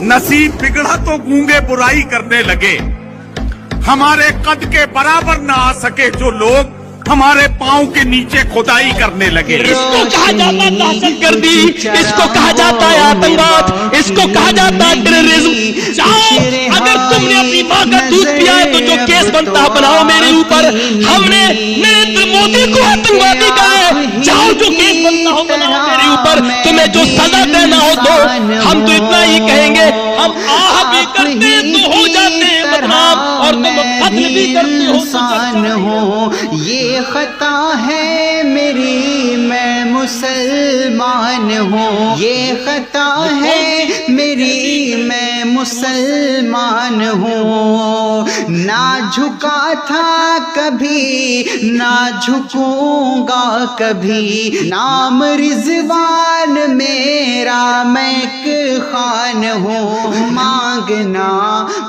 नसीब बिगड़ा तो गूंगे बुराई करने लगे, हमारे कद के बराबर न आ सके जो लोग हमारे पांव के नीचे खुदाई करने लगे। इसको कहा जाता है दहशतगर्दी, इसको कहा जाता है आतंकवाद, इसको कहा जाता है टेररिज्म। जाओ, अगर तुमने अपनी माँ का दूध पिया है तो जो केस बनता है बनाओ मेरे ऊपर। हमने नरेंद्र मोदी को आतंकवादी कहा है, जाओ जो केस बनता हो बनाओ मेरे ऊपर, तुम्हें जो सजा देना हो दो। हम तो इतना ही कहेंगे, हम आह भी करते तो हो जाते हैं बदनाम, और तुम कत्ल भी करते हो तो हो। ये खता है मेरी, मैं मुसलमान हूँ। ये खता है मेरी, मैं मुसलमान हूँ। ना झुका था कभी, ना झुकूंगा कभी। नाम रिजवान मेरा, मैं एक खान हूँ। मांगना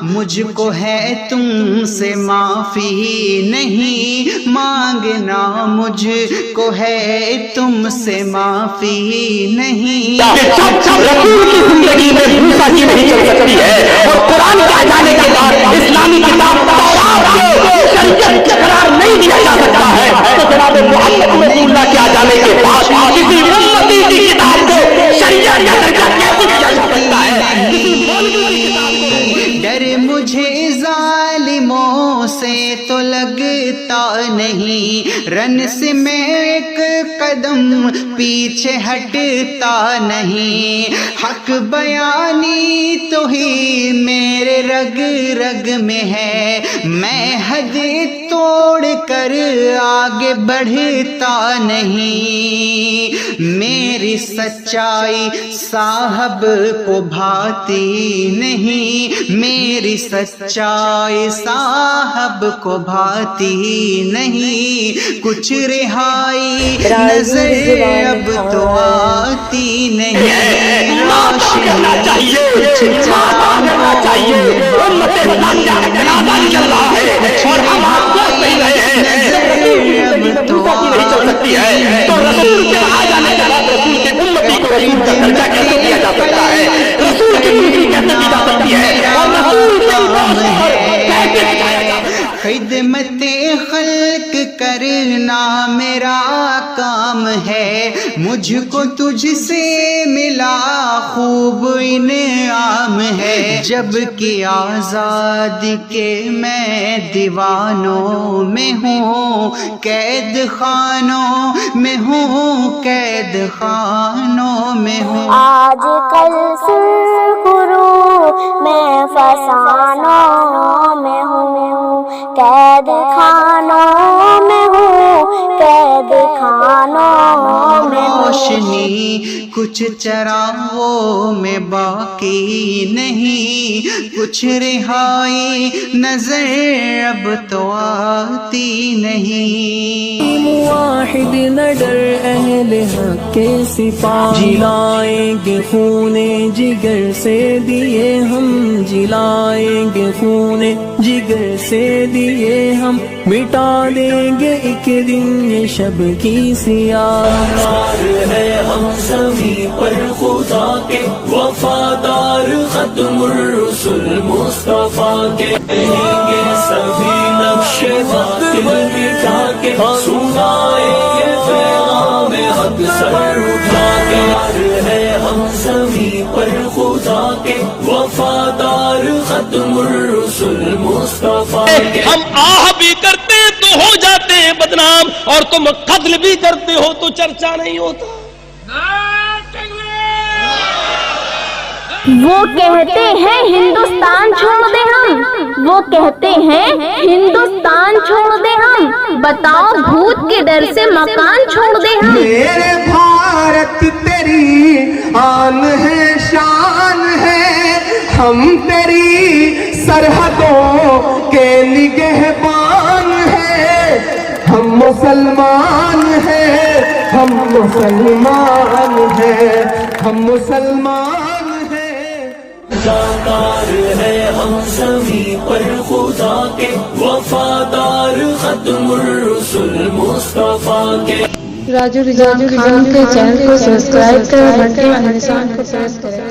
मुझको है तुमसे माफी नहीं, मांगना मुझको है तुमसे माफी नहीं। रसूल की जिंदगी में भूसा की नहीं चल सकती है, और कुरान के आ जाने के बाद इस्लामी किताब तौरात को शरीयत का करार नहीं दिया जा सकता है। तो जनाब मुहम्मद रसूलुल्लाह के आ जाने के बाद किसी उम्मती की किताब को शरीयत का दर्जा कैसे दिया जा सकता है? किसी मौलवी की किताब को। डर मुझे जालिमों से तो लगता नहीं, रन से मैं एक कदम पीछे हटता नहीं। हक बयानी तो ही मेरे रग रग में है, मैं हद तोड़ कर आगे बढ़ता नहीं। मेरी सच्चाई साहब को भाती नहीं, मेरी सच्चाई साहब को भाती नहीं। कुछ रिहाई नजर अब तो आती नहीं। रोशनी कुछ चाहना चाहिए, और हम आपको नहीं रहे हैं अब तो सकती है। तो रसूल के आ जाने के बाद रसूल के उम्मती को रसूल का दर्जा कैसे दिया जा सकता है? रसूल की उम्मती कैसे दी जा सकती है? और रसूल की कैसे दिखाया जा सकता है? खिदमते खल्क करना मेरा काम है, मुझको तुझसे मिला खूब इनाम है। जबकि आजादी के मैं दीवानों में हूँ, कैद खानों में हूँ, कैद खानों में हूँ। आज कल सुरखुरू मैं फसानों में हूँ, कैद खानों में हूँ, कैद खानों में हूँ। रोशनी कुछ चरागों में बाकी नहीं, कुछ रिहाई नजर अब तो आती नहीं। मुवाहिद न डर अहले हक के सिपाही, जिलाएंगे खूने जिगर से दिए हम, जिलाएंगे खूने जिगर से दिए हम। मिटा देंगे एक दिन ये शब की सियाह है हम सभी पर खुदा के वफादार, खत्मुर रसूल मुस्तफा के। रहेंगे सभी नक्शे बातिल मिटा के, सुनाएंगे पैगाम हक सर उठा के। है हम सभी पर खुदा के वफादार, खत्मुर रसूल मुस्तफा के। हम आह भी करते तो हो जाते हैं बदनाम, और तुम कत्ल भी करते हो तो चर्चा नहीं होता। वो कहते हैं हिंदुस्तान छोड़ दे हम, वो कहते हैं हिंदुस्तान छोड़ दे हम। बताओ भूत के डर से मकान छोड़ दे हम। मेरे भारत तेरी आन है, शान है, हम तेरी सरहदों के निगहबान है। हम मुसलमान हैं, हम मुसलमान हैं, हम मुसलमान। वफादार है हम सभी पर खुदा के वफादार, खत्मुर रसूल मुस्तफा के। राजू रिजान खान के चैनल को सब्सक्राइब करें, घंटे का निशान को प्रेस करें।